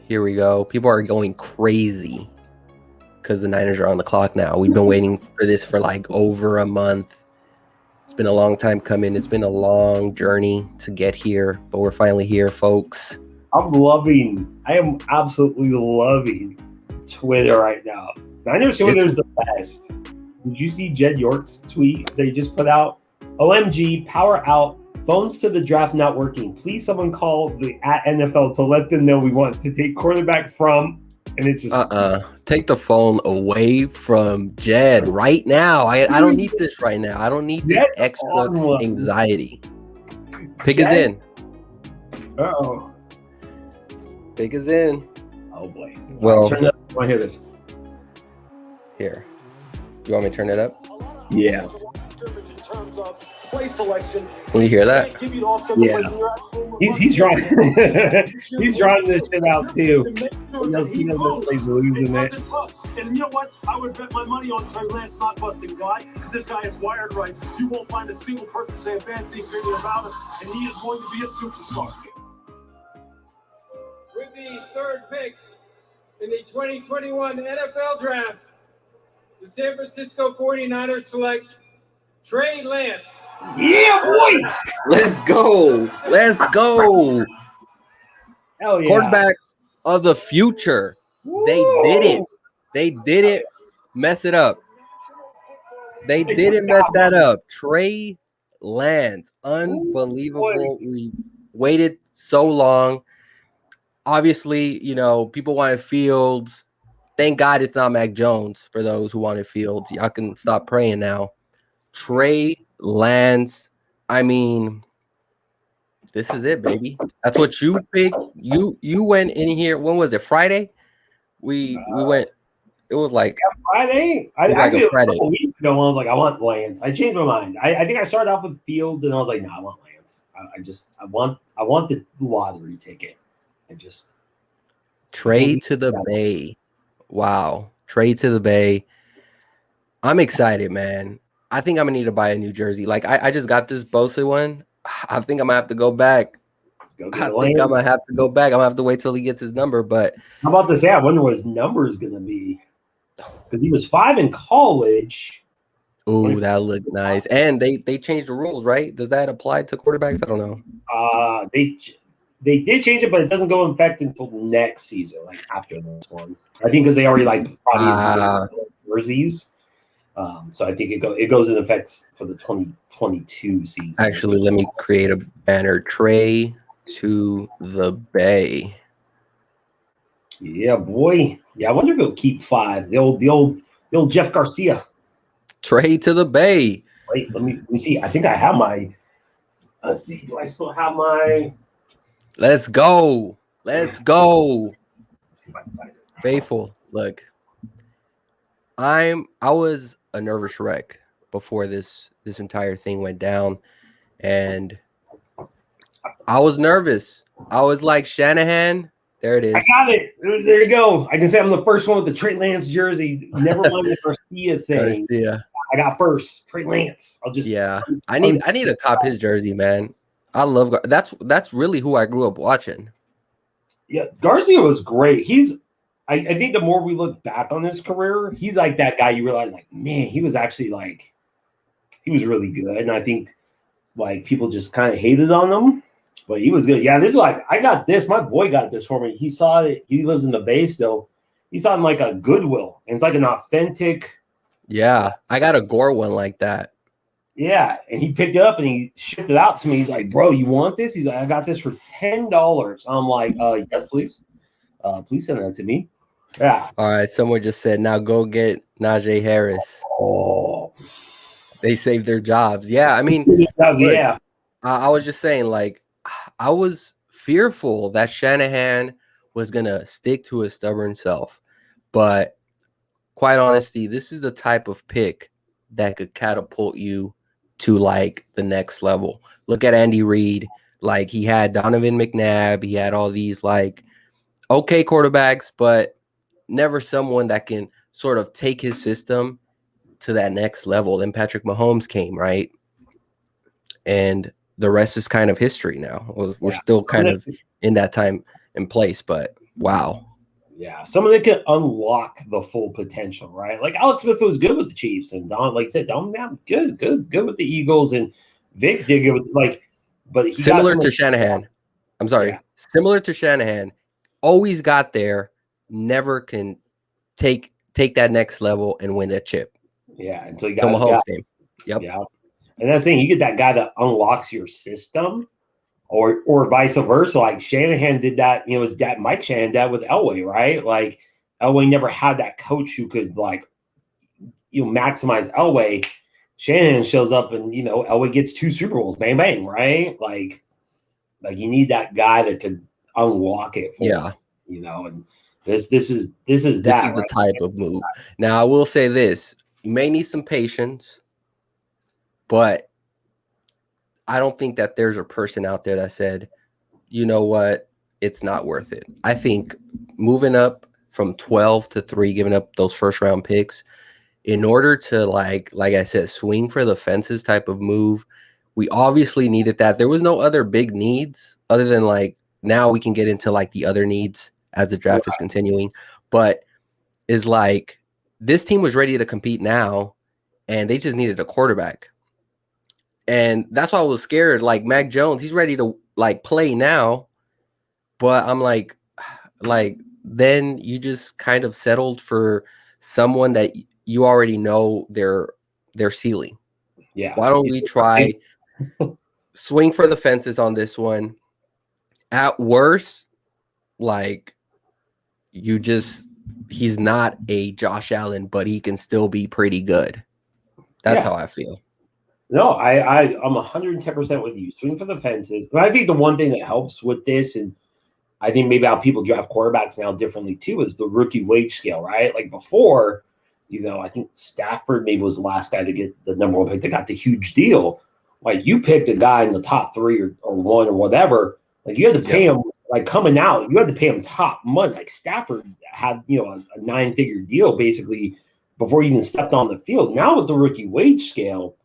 Here we go. People are going crazy because the Niners are on the clock now. We've been waiting for this for like over a month. It's been a long time coming. It's been a long journey to get here, but we're finally here, folks. I am absolutely loving Twitter right now. Niners Twitter is the best. Did you see Jed York's tweet they just put out? OMG, power out. Phones to the draft not working. Please someone call the @NFL to let them know we want to take quarterback from. And it's just take the phone away from Jed right now. I don't need this right now. I don't need this extra anxiety. Pick is in. Uh-oh. Pick is in. Oh boy. Well, turn it up. I want to hear this. Here. You want me to turn it up? Yeah. Play selection. Can you hear that? Yeah. He's drawing. He's drawing this shit out too. He knows this losing it. And you know what? I would bet my money on Trey Lance not busting guy because this guy is wired right. You won't find a single person say a bad thing about him, and he is going to be a superstar. With the third pick in the 2021 NFL Draft, the San Francisco 49ers select Trey Lance. Yeah, boy. Let's go. Let's go. Hell yeah. Quarterback of the future. Woo. They did it. They didn't mess it up. They didn't mess that up. Trey Lance. Unbelievable. We waited so long. Obviously, you know, people wanted Fields. Thank God it's not Mac Jones for those who wanted Fields. Y'all can stop praying now. Trey Lance. I mean, this is it, baby. That's what you picked. You went in here. When was it? Friday? We went. It was like Friday. I like a Friday. A couple weeks ago, I was like, I want Lance. I changed my mind. I think I started off with Fields, and I was like, no, I want Lance. I want the lottery ticket. Trade to the Bay. Wow. Trade to the Bay. I'm excited, man. I think I'm gonna need to buy a new jersey. Like I just got this Bosa one. I think I'm gonna have to go back. I'm gonna have to go back. I'm gonna have to wait till he gets his number. But how about this? Yeah, I wonder what his number is gonna be. Because he was 5 in college. Ooh, that looked nice. And they changed the rules, right? Does that apply to quarterbacks? I don't know. They did change it, but it doesn't go in effect until next season, like after this one. I think because they already probably jerseys. So I think it goes in effect for the 2022 season. Actually, let me create a banner. Trey to the Bay. Yeah, boy. Yeah, I wonder if he'll keep 5. The old Jeff Garcia. Trey to the Bay. Wait, let me see. I think I have my. Let's see. Do I still have my? Let's go. Let's go. Faithful. Look, I was a nervous wreck before this entire thing went down, and I was nervous. I was like, Shanahan, there it is. I got it. There you go. I can say I'm the first one with the Trey Lance jersey. Never mind the Garcia thing. Garcia. I got first. Trey Lance. I need to cop his jersey, man. I love that's really who I grew up watching. Yeah, Garcia was great. I think the more we look back on his career, he's like that guy you realize, like, man, he was actually like, he was really good. And I think like people just kind of hated on him, but he was good. Yeah, this is like, I got this. My boy got this for me. He saw it. He lives in the Bay still. He saw it in like a Goodwill. And it's like an authentic. Yeah, I got a Gore one like that. Yeah, and he picked it up and he shipped it out to me. He's like, bro, you want this? He's like, I got this for $10. I'm like, yes, please. Please send that to me. Yeah. All right. Someone just said, now go get Najee Harris. Oh. They saved their jobs. Yeah. I mean, yeah. I was just saying, like, I was fearful that Shanahan was going to stick to his stubborn self. But quite honestly, this is the type of pick that could catapult you to like the next level. Look at Andy Reid. Like, he had Donovan McNabb. He had all these like okay quarterbacks, but never someone that can sort of take his system to that next level. Then Patrick Mahomes came, right? And the rest is kind of history now. We're still kind of in that time and place, but Wow. Yeah, someone that can unlock the full potential, right? Like Alex Smith was good with the Chiefs, and Don, like I said, Don Brown, good with the Eagles, and Vic did good with but he got Similar someone. to Shanahan. I'm sorry. Yeah. Similar to Shanahan. Always got there, never can take that next level and win that chip. Yeah, until you So guys Mahomes got. game. Yep. Yeah, and that's the thing. You get that guy that unlocks your system, or vice versa. Like Shanahan did that. You know, his dad, Mike Shanahan, did with Elway, right? Like Elway never had that coach who could maximize Elway. Shanahan shows up and Elway gets 2 Super Bowls, bang bang, right? Like you need that guy that could unlock it for Yeah. him, and this is the right? type of move. Now I will say this: you may need some patience, but I don't think that there's a person out there that said, you know what, it's not worth it. I think moving up from 12 to 3, giving up those first round picks in order to like I said, swing for the fences type of move. We obviously needed that. There was no other big needs other than now we can get into the other needs as the draft is continuing. But is this team was ready to compete now and they just needed a quarterback. And that's why I was scared. Like Mac Jones, he's ready to play now. But I'm like then you just kind of settled for someone that you already know their ceiling. Yeah. Why don't we try swing for the fences on this one? At worst, he's not a Josh Allen, but he can still be pretty good. That's how I feel. No, I'm 110% with you. Swing for the fences. And I think the one thing that helps with this, and I think maybe how people draft quarterbacks now differently too, is the rookie wage scale, right? Like before, I think Stafford maybe was the last guy to get the number 1 pick that got the huge deal. Like you picked a guy in the top 3 or 1 or whatever. Like you had to pay him coming out. You had to pay him top money. Like Stafford had a 9-figure deal basically before he even stepped on the field. Now with the rookie wage scale,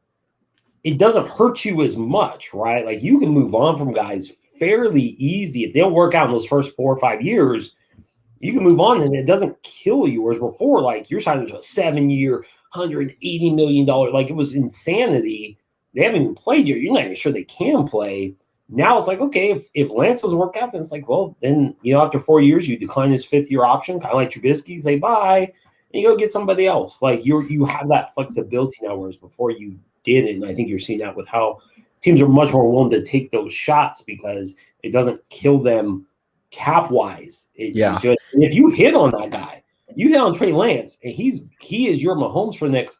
it doesn't hurt you as much, right? Like you can move on from guys fairly easy. If they don't work out in those first 4 or 5 years, you can move on and it doesn't kill you. Whereas before, you're signing to a 7-year, $180 million, it was insanity. They haven't even played yet. You're not even sure they can play. Now it's okay, if Lance doesn't work out, then it's then after 4 years, you decline his 5th-year option, kind of like Trubisky, say bye, and you go get somebody else. You have that flexibility now, whereas before you didn't. And I think you're seeing that with how teams are much more willing to take those shots because it doesn't kill them cap wise. If you hit on that guy, you hit on Trey Lance, and he is your Mahomes for the next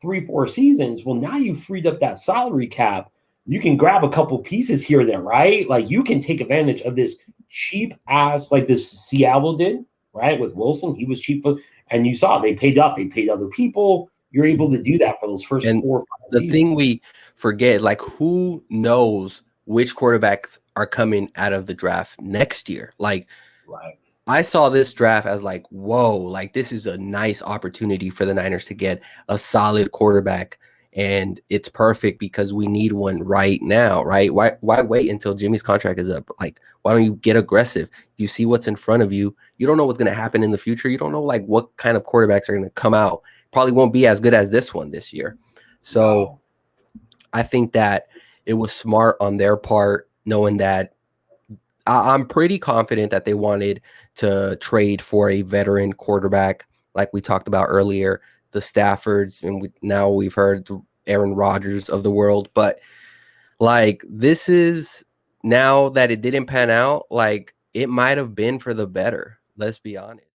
3-4 seasons. Well, now you've freed up that salary cap. You can grab a couple pieces here and there, right? You can take advantage of this cheap ass, like this Seattle did, right? With Wilson, he was cheap, and you saw they paid up. They paid other people. You're able to do that for those first 4 or 5 seasons. The thing we forget, who knows which quarterbacks are coming out of the draft next year? Right. I saw this draft as whoa, this is a nice opportunity for the Niners to get a solid quarterback. And it's perfect because we need one right now, right? Why wait until Jimmy's contract is up? Why don't you get aggressive? You see what's in front of you. You don't know what's going to happen in the future. You don't know what kind of quarterbacks are going to come out. Probably won't be as good as this one this year. So I think that it was smart on their part, knowing that I'm pretty confident that they wanted to trade for a veteran quarterback, like we talked about earlier, the Staffords, and now we've heard the Aaron Rodgers of the world. But this is, now that it didn't pan out, it might have been for the better. Let's be honest.